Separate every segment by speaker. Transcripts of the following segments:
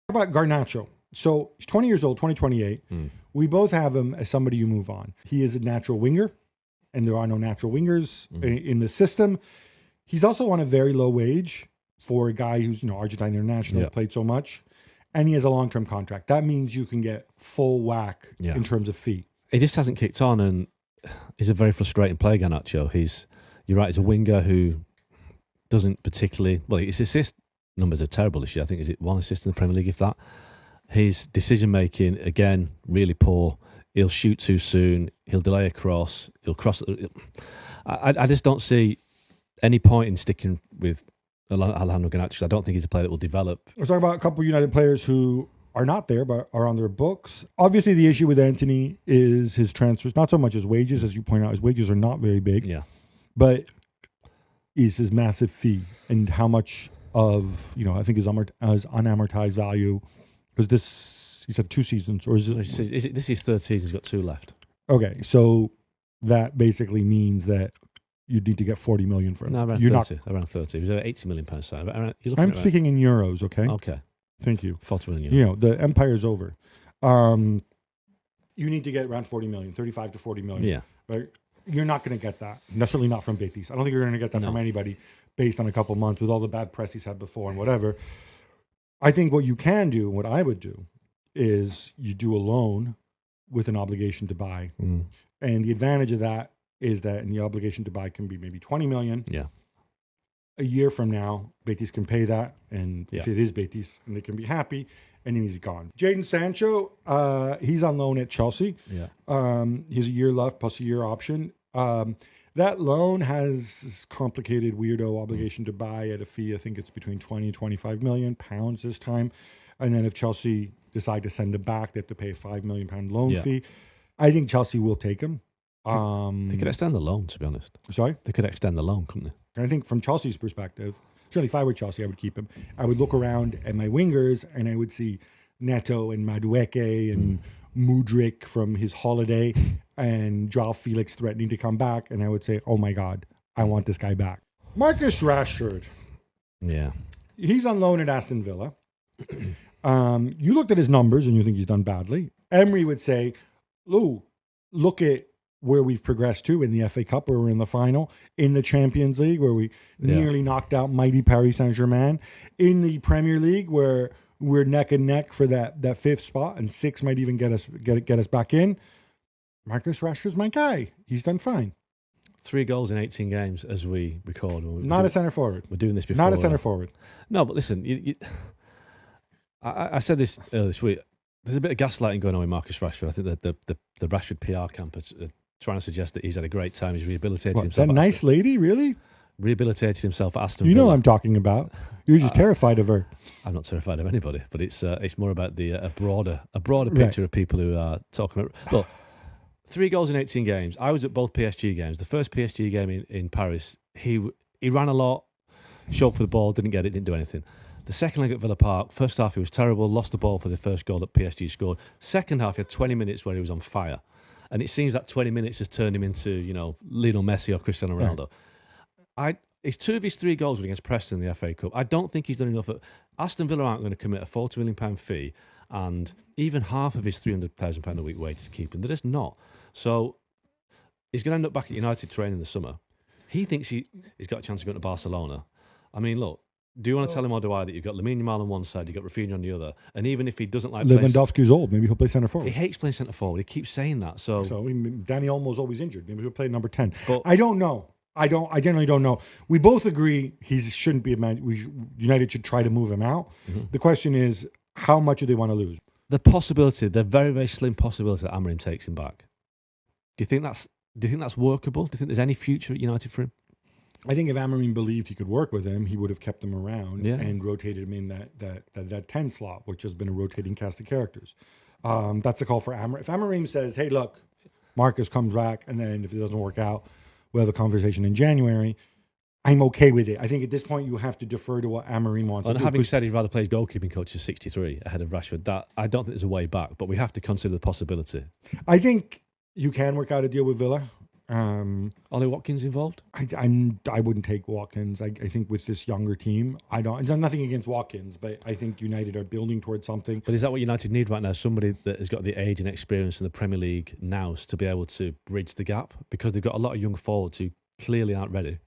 Speaker 1: How about Garnacho? So he's 20 years old, 2028. We both have him as somebody you move on. He is a natural winger, and there are no natural wingers in the system. He's also on a very low wage for a guy who's, Argentine international, played so much, and he has a long-term contract. That means you can get full whack in terms of fee.
Speaker 2: He just hasn't kicked on, and he's a very frustrating player, Garnacho. You're right, he's a winger who doesn't particularly... Well, his assist numbers are terrible this year. I think, is it 1 assist in the Premier League, if that? His decision-making, again, really poor. He'll shoot too soon. He'll delay a cross. He'll cross... I just don't see any point in sticking with Alejandro Garnacho. I don't think he's a player that will develop.
Speaker 1: Let's talk about a couple of United players who are not there but are on their books. Obviously, the issue with Antony is his transfers. Not so much his wages, as you point out. His wages are not very big.
Speaker 2: Yeah.
Speaker 1: But is his massive fee and how much of, I think his unamortized value... Because this, he said 2 seasons, or is it?
Speaker 2: This is his 3rd season, he's got 2 left.
Speaker 1: Okay, so that basically means that you need to get 40 million for him.
Speaker 2: No, around 30. It was an 80 million pound side.
Speaker 1: I'm speaking in euros, okay?
Speaker 2: Okay.
Speaker 1: Thank you.
Speaker 2: 40 million euros.
Speaker 1: The empire's over. You need to get around 40 million, 35 to 40 million.
Speaker 2: Yeah.
Speaker 1: Right? You're not going to get that. Necessarily not from Betis. I don't think you're going to get that from anybody based on a couple months with all the bad press he's had before and whatever. I think what you can do, what I would do, is you do a loan with an obligation to buy. And the advantage of that is that the obligation to buy can be maybe 20 million.
Speaker 2: Yeah.
Speaker 1: A year from now, Betis can pay that. And if it is Betis, and they can be happy, and then he's gone. Jadon Sancho, he's on loan at Chelsea.
Speaker 2: Yeah.
Speaker 1: He has a year left plus a year option. That loan has this complicated, weirdo obligation to buy at a fee. I think it's between 20 and 25 million pounds this time. And then if Chelsea decide to send him back, they have to pay a £5 million loan fee. I think Chelsea will take him.
Speaker 2: They could extend the loan, to be honest.
Speaker 1: Sorry?
Speaker 2: They could extend the loan, couldn't they?
Speaker 1: And I think from Chelsea's perspective, certainly if I were Chelsea, I would keep him. I would look around at my wingers and I would see Neto and Madueke and Mudryk from his holiday and Joao Felix threatening to come back, and I would say, oh my God, I want this guy back. Marcus Rashford.
Speaker 2: Yeah.
Speaker 1: He's on loan at Aston Villa. You looked at his numbers and you think he's done badly. Emery would say, look at where we've progressed to in the FA Cup, where we're in the final, in the Champions League, where we nearly knocked out mighty Paris Saint-Germain, in the Premier League, where we're neck and neck for that 5th spot, and 6 might even get us back in. Marcus Rashford's my guy. He's done fine.
Speaker 2: 3 goals in 18 games as we record.
Speaker 1: Not a centre forward.
Speaker 2: We're doing this before.
Speaker 1: Not a centre forward.
Speaker 2: No, but listen, I said this earlier this week. There's a bit of gaslighting going on with Marcus Rashford. I think that the Rashford PR camp is trying to suggest that he's had a great time. He's rehabilitated himself.
Speaker 1: That nice lady, really?
Speaker 2: Rehabilitated himself at Aston
Speaker 1: Villa. You know
Speaker 2: what
Speaker 1: I'm talking about. You're just terrified of her.
Speaker 2: I'm not terrified of anybody, but it's more about a broader picture of people who are talking about. Look, 3 goals in 18 games. I was at both PSG games. The first PSG game in Paris, he ran a lot, shot for the ball, didn't get it, didn't do anything. The second leg at Villa Park, first half he was terrible, lost the ball for the first goal that PSG scored. Second half he had 20 minutes where he was on fire. And it seems that 20 minutes has turned him into, Lionel Messi or Cristiano Ronaldo. Right. It's 2 of his 3 goals were against Preston in the FA Cup. I don't think he's done enough. Aston Villa aren't going to commit a £40 million fee and even half of his £300,000 a week wage to keep him. They're just not. So he's going to end up back at United training this summer. He thinks he's got a chance of going to Barcelona. I mean, look, do you want to tell him or do I that you've got Lamine Yamal on one side, you've got Rafinha on the other, and even if he doesn't like
Speaker 1: Lewandowski's old, maybe he'll play centre forward.
Speaker 2: He hates playing centre forward. He keeps saying that. So
Speaker 1: Danny Olmo's always injured. Maybe he'll play number 10. But I don't know. I generally don't know. We both agree he shouldn't be a man. United should try to move him out. Mm-hmm. The question is, how much do they want to lose?
Speaker 2: The very, very slim possibility that Amorim takes him back. Do you think that's workable? Do you think there's any future at United for him?
Speaker 1: I think if Amorim believed he could work with him, he would have kept him around and rotated him in that 10 slot, which has been a rotating cast of characters. That's a call for Amorim. If Amorim says, hey, look, Marcus comes back, and then if it doesn't work out, we'll have a conversation in January, I'm okay with it. I think at this point you have to defer to what Amorim wants to do.
Speaker 2: And having said he'd rather play his goalkeeping coach at 63 ahead of Rashford, that I don't think there's a way back, but we have to consider the possibility.
Speaker 1: I think you can work out a deal with Villa.
Speaker 2: Ollie Watkins involved?
Speaker 1: I wouldn't take Watkins. I think with this younger team, I don't. It's nothing against Watkins, but I think United are building towards something.
Speaker 2: But is that what United need right now? Somebody that has got the age and experience in the Premier League now to be able to bridge the gap, because they've got a lot of young forwards who clearly aren't ready.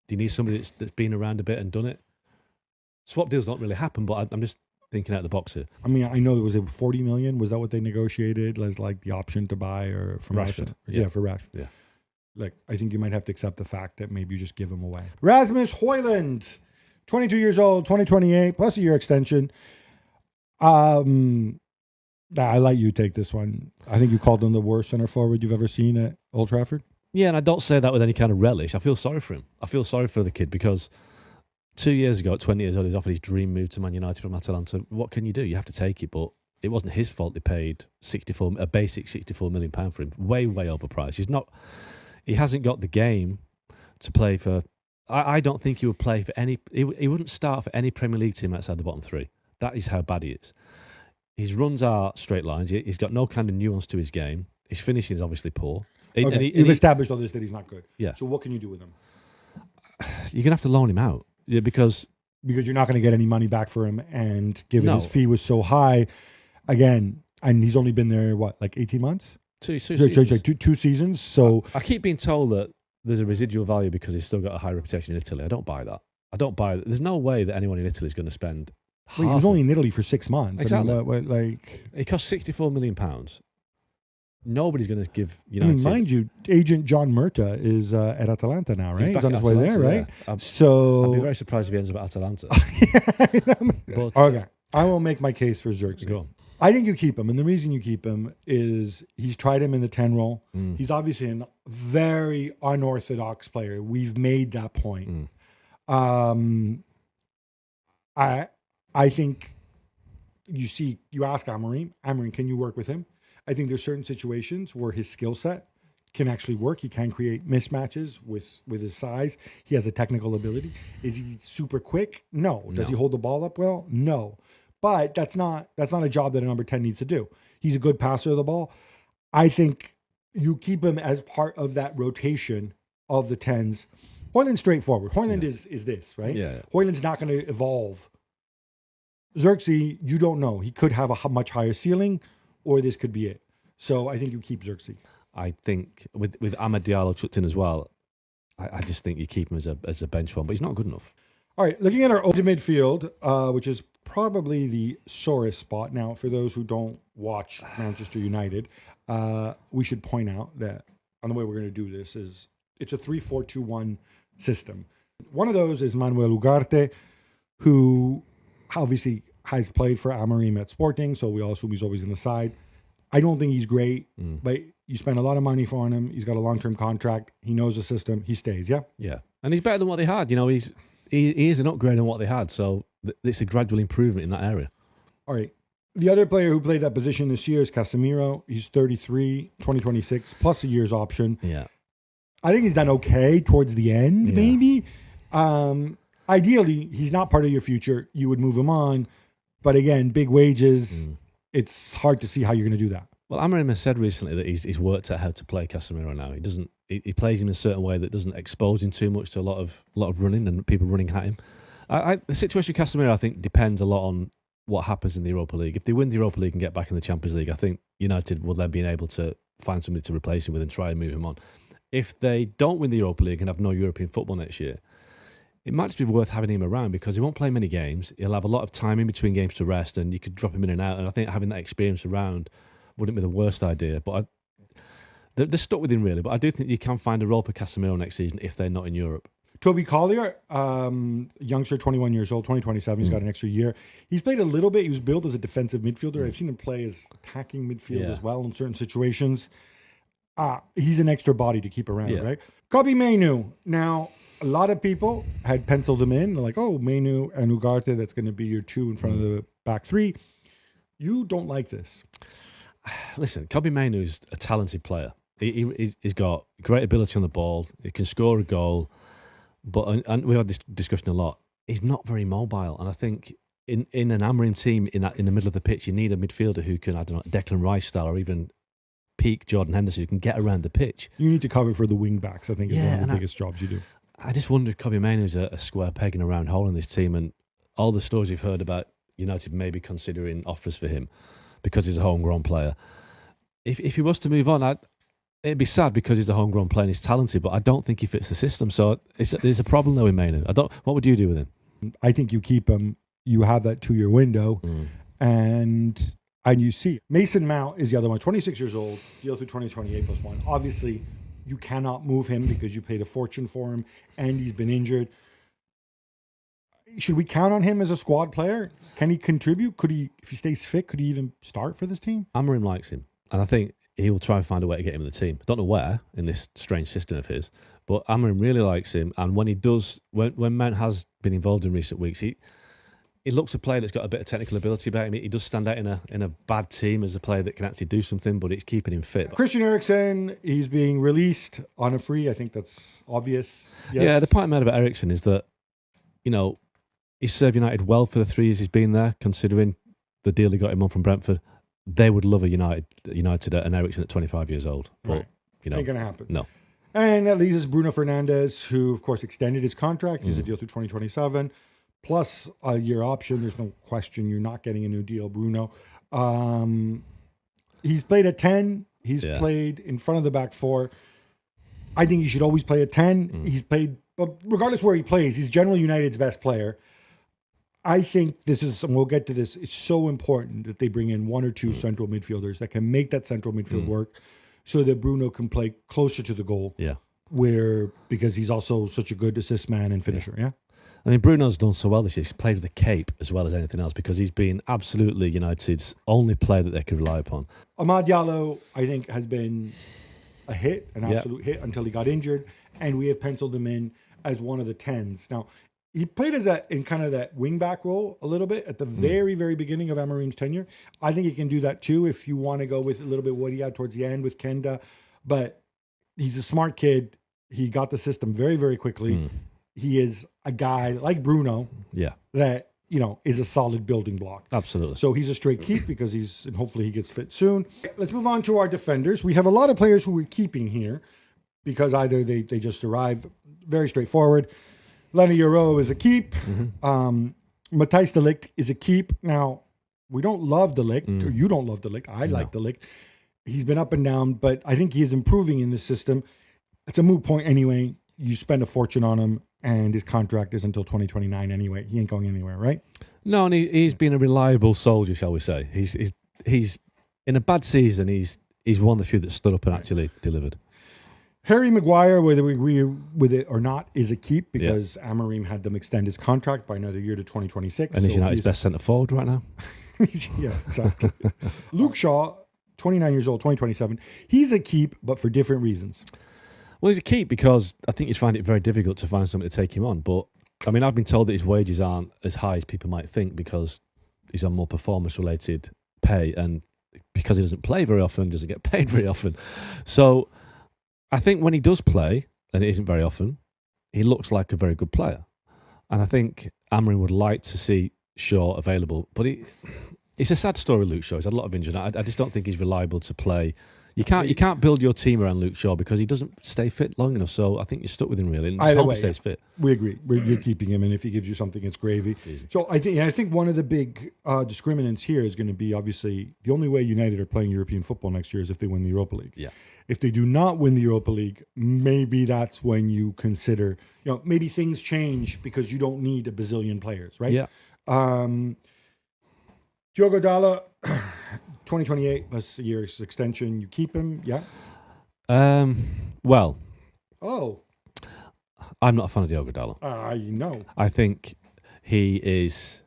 Speaker 2: Do you need somebody that's been around a bit and done it? Swap deals don't really happen, but I'm just thinking out of the box here.
Speaker 1: I mean, I know there was a 40 million. Was that what they negotiated as like the option to buy or from
Speaker 2: Rashford?
Speaker 1: Russia? Yeah, for Rashford.
Speaker 2: Yeah.
Speaker 1: Like, I think you might have to accept the fact that maybe you just give him away. Rasmus Højlund, 22 years old, 2028, plus a year extension. I let you take this one. I think you called him the worst center forward you've ever seen at Old Trafford.
Speaker 2: Yeah, and I don't say that with any kind of relish. I feel sorry for him. I feel sorry for the kid because 2 years ago, at 20 years old, he was offered his dream move to Man United from Atalanta. What can you do? You have to take it, but it wasn't his fault they paid a basic £64 million for him. Way, way overpriced. He hasn't got the game to play for. I don't think he would play for any. He wouldn't start for any Premier League team outside the bottom three. That is how bad he is. His runs are straight lines. He's got no kind of nuance to his game. His finishing is obviously poor.
Speaker 1: Okay. You've established all this that he's not good.
Speaker 2: Yeah.
Speaker 1: So what can you do with him?
Speaker 2: You're gonna have to loan him out. Yeah, because
Speaker 1: you're not going to get any money back for him, and given his fee was so high, again, and he's only been there like 18 months.
Speaker 2: Two seasons.
Speaker 1: Two seasons. So
Speaker 2: I keep being told that there's a residual value because he's still got a high reputation in Italy. I don't buy that. There's no way that anyone in Italy is going to spend.
Speaker 1: He was only in Italy for 6 months.
Speaker 2: Exactly.
Speaker 1: I mean,
Speaker 2: it cost £64 million. Nobody's going to give United.
Speaker 1: Mind you, agent John Murta is at Atalanta now, right? He's on his way there, right?
Speaker 2: Yeah.
Speaker 1: So
Speaker 2: I'd be very surprised if he ends up at Atalanta.
Speaker 1: But, okay, I will make my case for Xerxes.
Speaker 2: Go on.
Speaker 1: I think you keep him, and the reason you keep him is he's tried him in the 10 role. He's obviously a very unorthodox player. We've made that point. I think you ask Amorim, can you work with him? I think there's certain situations where his skill set can actually work. He can create mismatches with his size. He has a technical ability. Is he super quick? No. Does he hold the ball up well? No. But that's not a job that a number 10 needs to do. He's a good passer of the ball. I think you keep him as part of that rotation of the 10s. Højlund's straightforward. Højlund is this, right?
Speaker 2: Yeah.
Speaker 1: Højlund's not going to evolve. Xerxes, you don't know. He could have a much higher ceiling, or this could be it. So I think you keep Xerxes.
Speaker 2: I think with Amad Diallo chucked in as well, I just think you keep him as a bench one, but he's not good enough.
Speaker 1: All right, looking at our ultimate midfield, which is probably the sorest spot. Now, for those who don't watch Manchester United, we should point out that on the way we're going to do this is it's a 3-4-2-1 system. One of those is Manuel Ugarte, who obviously has played for Amorim at Sporting, so we all assume he's always in the side. I don't think he's great, but you spend a lot of money for him. He's got a long-term contract. He knows the system. He stays, yeah?
Speaker 2: Yeah, and he's better than what they had. He is an upgrade on what they had, so it's a gradual improvement in that area.
Speaker 1: All right. The other player who played that position this year is Casemiro. He's 33, 2026, plus a year's option.
Speaker 2: Yeah.
Speaker 1: I think he's done okay towards the end, maybe. Ideally, he's not part of your future. You would move him on. But again, big wages, it's hard to see how you're going to do that.
Speaker 2: Well, Amorim has said recently that he's worked out how to play Casemiro now. He plays him in a certain way that doesn't expose him too much to a lot of running and people running at him. The situation with Casemiro, I think, depends a lot on what happens in the Europa League. If they win the Europa League and get back in the Champions League, I think United will then be able to find somebody to replace him with and try and move him on. If they don't win the Europa League and have no European football next year, it might just be worth having him around because he won't play many games. He'll have a lot of time in between games to rest, and you could drop him in and out. And I think having that experience around wouldn't be the worst idea. But they're stuck with him, really. But I do think you can find a role for Casemiro next season if they're not in Europe.
Speaker 1: Toby Collier, youngster, 21 years old, 2027. He's got an extra year. He's played a little bit. He was billed as a defensive midfielder. I've seen him play as attacking midfield as well in certain situations. He's an extra body to keep around, right? Kobbie Mainoo. Now, a lot of people had penciled him in. They're like, oh, Mainoo and Ugarte, that's going to be your two in front of the back three. You don't like this.
Speaker 2: Listen, Kobbie Mainoo is a talented player. He's got great ability on the ball. He can score a goal. But and we've had this discussion a lot. He's not very mobile. And I think in an Amorim team, in the middle of the pitch, you need a midfielder who can, I don't know, Declan Rice style or even peak Jordan Henderson who can get around the pitch.
Speaker 1: You need to cover for the wing backs, I think, is one of the biggest jobs you do.
Speaker 2: I just wonder if Kobbie Mainoo's a square peg in a round hole in this team, and all the stories we've heard about United maybe considering offers for him because he's a homegrown player. If he was to move on, it'd be sad because he's a homegrown player and he's talented, but I don't think he fits the system. So there's a problem though with Mainoo. What would you do with him?
Speaker 1: I think you keep him. You have that 2-year window, and you see Mason Mount is the other one. 26 years old, deal through 2028 plus 1. Obviously, you cannot move him because you paid a fortune for him, and he's been injured. Should we count on him as a squad player? Can he contribute? Could he, if he stays fit, could he even start for this team?
Speaker 2: Amorim likes him, and I think he will try and find a way to get him in the team. I don't know where in this strange system of his, but Amorim really likes him. And when he does, when Mount has been involved in recent weeks, he looks a player that's got a bit of technical ability about him. He does stand out in a bad team as a player that can actually do something, but it's keeping him fit.
Speaker 1: Christian Eriksen, he's being released on a free. I think that's obvious. Yes.
Speaker 2: Yeah, the point I made about Eriksen is that, he's served United well for the 3 years he's been there, considering the deal he got him on from Brentford. They would love a United an Eriksen at 25 years old. But,
Speaker 1: ain't going to happen.
Speaker 2: No.
Speaker 1: And that leaves us Bruno Fernandes, who, of course, extended his contract. He's a deal through 2027, plus a year option. There's no question you're not getting a new deal, Bruno. He's played at 10. He's played in front of the back 4. I think he should always play at 10. He's played, but regardless where he plays, he's generally United's best player. I think this is, and we'll get to this, it's so important that they bring in 1 or 2 central midfielders that can make that central midfield work so that Bruno can play closer to the goal.
Speaker 2: Yeah.
Speaker 1: Because he's also such a good assist man and finisher. Yeah.
Speaker 2: I mean, Bruno's done so well this year. He's played with a cape as well as anything else because he's been absolutely United's only player that they could rely upon. Amad
Speaker 1: Diallo, I think, has been a hit, an absolute hit until he got injured, and we have penciled him in as one of the 10s. Now, he played in kind of that wing-back role a little bit at the very, very beginning of Amorim's tenure. I think he can do that too if you want to go with a little bit what he had towards the end with Kenda. But he's a smart kid. He got the system very, very quickly. He is a guy like Bruno that, is a solid building block.
Speaker 2: Absolutely.
Speaker 1: So he's a straight keep because and hopefully he gets fit soon. Let's move on to our defenders. We have a lot of players who we're keeping here because either they just arrived. Very straightforward. Lenny Yoro is a keep. Matthijs de Ligt is a keep. Now, we don't love de Ligt, or you don't love de Ligt. I like de Ligt. He's been up and down, but I think he is improving in this system. It's a moot point anyway. You spend a fortune on him, and his contract is until 2029 anyway. He ain't going anywhere, right?
Speaker 2: No, and he's been a reliable soldier, shall we say. He's in a bad season, he's one of the few that stood up and actually delivered.
Speaker 1: Harry Maguire, whether we agree with it or not, is a keep because Amorim had them extend his contract by another year to 2026.
Speaker 2: And he's United's best centre forward right now.
Speaker 1: Yeah, exactly. Luke Shaw, 29 years old, 2027. He's a keep, but for different reasons.
Speaker 2: Well, he's a keep because I think you find it very difficult to find somebody to take him on. But, I mean, I've been told that his wages aren't as high as people might think because he's on more performance-related pay and because he doesn't play very often, doesn't get paid very often. So I think when he does play, and it isn't very often, he looks like a very good player. And I think Amorim would like to see Shaw available. But it's a sad story, Luke Shaw. He's had a lot of injury. I just don't think he's reliable to play. You can't build your team around Luke Shaw because he doesn't stay fit long enough. So I think you're stuck with him, really. And just hope he stays fit.
Speaker 1: We agree. You're keeping him, and if he gives you something, it's gravy.
Speaker 2: Easy.
Speaker 1: So I think one of the big discriminants here is going to be, obviously, the only way United are playing European football next year is if they win the Europa League.
Speaker 2: Yeah.
Speaker 1: If they do not win the Europa League, maybe that's when you consider, maybe things change because you don't need a bazillion players, right?
Speaker 2: Yeah.
Speaker 1: Diogo Dalot, 2028 plus a year's extension. You keep him, yeah?
Speaker 2: Well.
Speaker 1: Oh.
Speaker 2: I'm not a fan of Diogo Dalot. I think he is,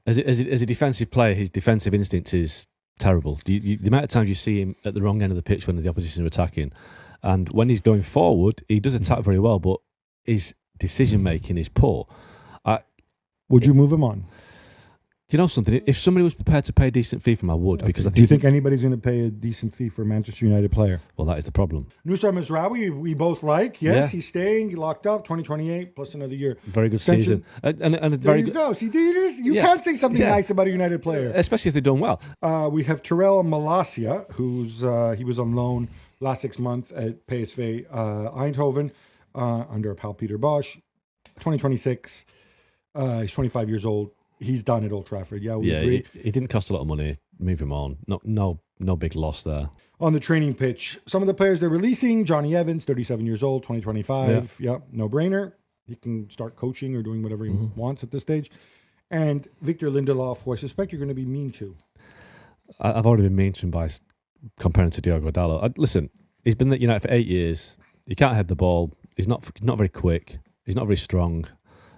Speaker 2: as a defensive player, his defensive instinct is terrible. The amount of times you see him at the wrong end of the pitch when the opposition are attacking, and when he's going forward, he does attack very well, but his decision making is poor.
Speaker 1: Would you move him on?
Speaker 2: you know something? If somebody was prepared to pay a decent fee for him, I would.
Speaker 1: Okay.
Speaker 2: Because I think
Speaker 1: do you think anybody's going to pay a decent fee for a Manchester United player?
Speaker 2: Well, that is the problem.
Speaker 1: Nusar Mazraoui, we both like. Yes,
Speaker 2: Yeah.
Speaker 1: He's staying. He locked up 2028 plus another year.
Speaker 2: Very good
Speaker 1: Extension.
Speaker 2: season. And a
Speaker 1: There
Speaker 2: very
Speaker 1: you
Speaker 2: good.
Speaker 1: go. See, you
Speaker 2: Yeah.
Speaker 1: can't say something
Speaker 2: Yeah.
Speaker 1: nice about a United player.
Speaker 2: Especially if they've done well.
Speaker 1: We have Terrell Malacia, who's he was on loan last 6 months at PSV Eindhoven under pal Peter Bosch. 2026. He's 25 years old. He's done at Old Trafford. Yeah, we agree.
Speaker 2: He didn't cost a lot of money. Move him on. No big loss there.
Speaker 1: On the training pitch, some of the players they're releasing: Johnny Evans, 37 years old, 2025. Yeah, no brainer. He can start coaching or doing whatever he wants at this stage. And Victor Lindelof, who I suspect you're going to be mean to.
Speaker 2: I've already been mentioned by comparing to Diogo Dalot. Listen, he's been at United for 8 years. He can't head the ball. He's not very quick. He's not very strong.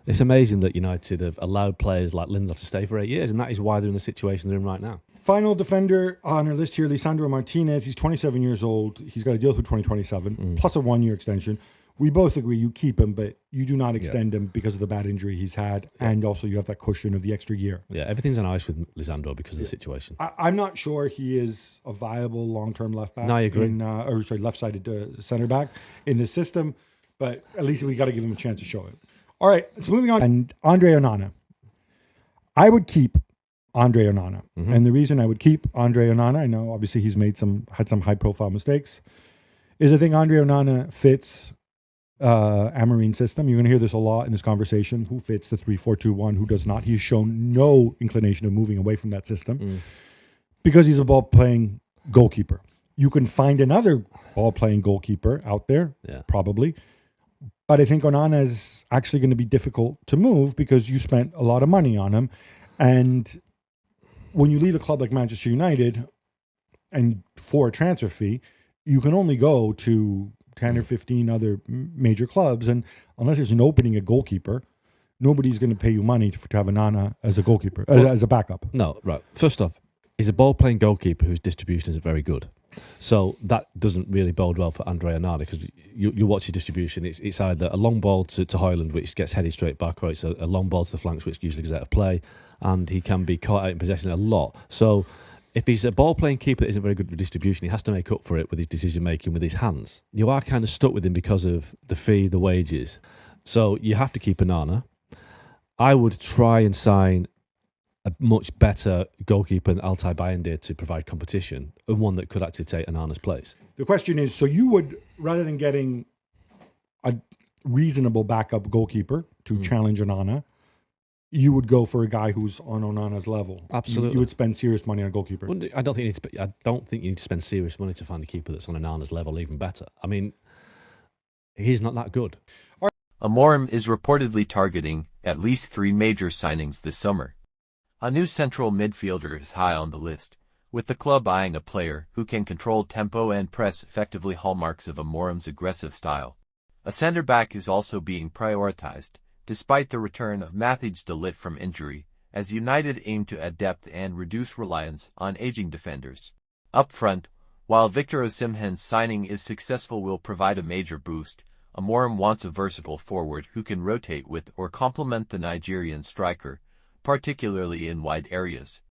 Speaker 2: It's amazing that United have allowed players like Lindelof to stay for 8 years, and that is why they're in the situation they're in right now.
Speaker 1: Final defender on our list here, Lisandro Martinez. He's 27 years old. He's got a deal through 2027, plus a 1-year extension. We both agree you keep him, but you do not extend him because of the bad injury he's had, and also you have that cushion of the extra year.
Speaker 2: Yeah, everything's on ice with Lisandro because of the situation.
Speaker 1: I'm not sure he is a viable long-term left back.
Speaker 2: No, I agree.
Speaker 1: Left-sided center back in the system, but at least we got to give him a chance to show it. All right, so moving on. And Andre Onana. I would keep Andre Onana. And the reason I would keep Andre Onana, I know obviously he's had some high-profile mistakes, is I think Andre Onana fits Amorim's system. You're going to hear this a lot in this conversation. Who fits the 3-4-2-1? Who does not? He's shown no inclination of moving away from that system because he's a ball-playing goalkeeper. You can find another ball-playing goalkeeper out there, probably. But I think Onana is actually going to be difficult to move because you spent a lot of money on him. And when you leave a club like Manchester United and for a transfer fee, you can only go to 10 or 15 other major clubs. And unless there's an opening at goalkeeper, nobody's going to pay you money to have Onana as a goalkeeper, as a backup.
Speaker 2: No, right. First off, he's a ball-playing goalkeeper whose distribution isn't very good. So that doesn't really bode well for Andre Onana because you watch his distribution. It's either a long ball to Højlund, which gets headed straight back, or it's a long ball to the flanks, which usually goes out of play, and he can be caught out in possession a lot. So if he's a ball-playing keeper that isn't very good for distribution, he has to make up for it with his decision-making with his hands. You are kind of stuck with him because of the fee, the wages. So you have to keep Onana. I would try and sign a much better goalkeeper than Altay Bayındır to provide competition, and one that could actually take Onana's place.
Speaker 1: The question is, so you would, rather than getting a reasonable backup goalkeeper to challenge Onana, you would go for a guy who's on Onana's level.
Speaker 2: Absolutely.
Speaker 1: You would spend serious money on a goalkeeper.
Speaker 2: I don't think you need to spend serious money to find a keeper that's on Onana's level, even better. I mean, he's not that good.
Speaker 3: Amorim is reportedly targeting at least 3 major signings this summer. A new central midfielder is high on the list, with the club eyeing a player who can control tempo and press effectively, hallmarks of Amorim's aggressive style. A centre-back is also being prioritized, despite the return of Matthijs de Ligt from injury, as United aim to add depth and reduce reliance on aging defenders. Up front, while Victor Osimhen's signing is successful will provide a major boost, Amorim wants a versatile forward who can rotate with or complement the Nigerian striker, particularly in wide areas.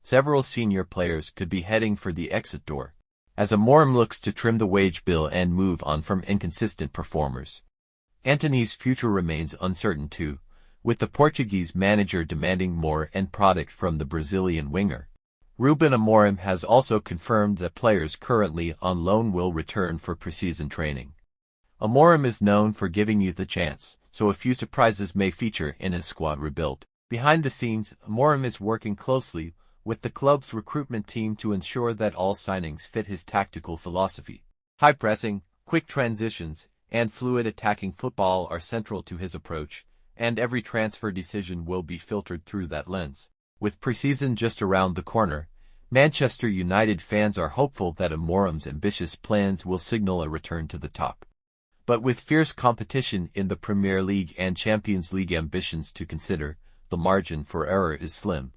Speaker 3: Several senior players could be heading for the exit door, as Amorim looks to trim the wage bill and move on from inconsistent performers. Antony's future remains uncertain too, with the Portuguese manager demanding more end product from the Brazilian winger. Rúben Amorim has also confirmed that players currently on loan will return for preseason training. Amorim is known for giving youth a chance, so a few surprises may feature in his squad rebuild. Behind the scenes, Amorim is working closely with the club's recruitment team to ensure that all signings fit his tactical philosophy. High pressing, quick transitions, and fluid attacking football are central to his approach, and every transfer decision will be filtered through that lens. With preseason just around the corner, Manchester United fans are hopeful that Amorim's ambitious plans will signal a return to the top. But with fierce competition in the Premier League and Champions League ambitions to consider, the margin for error is slim.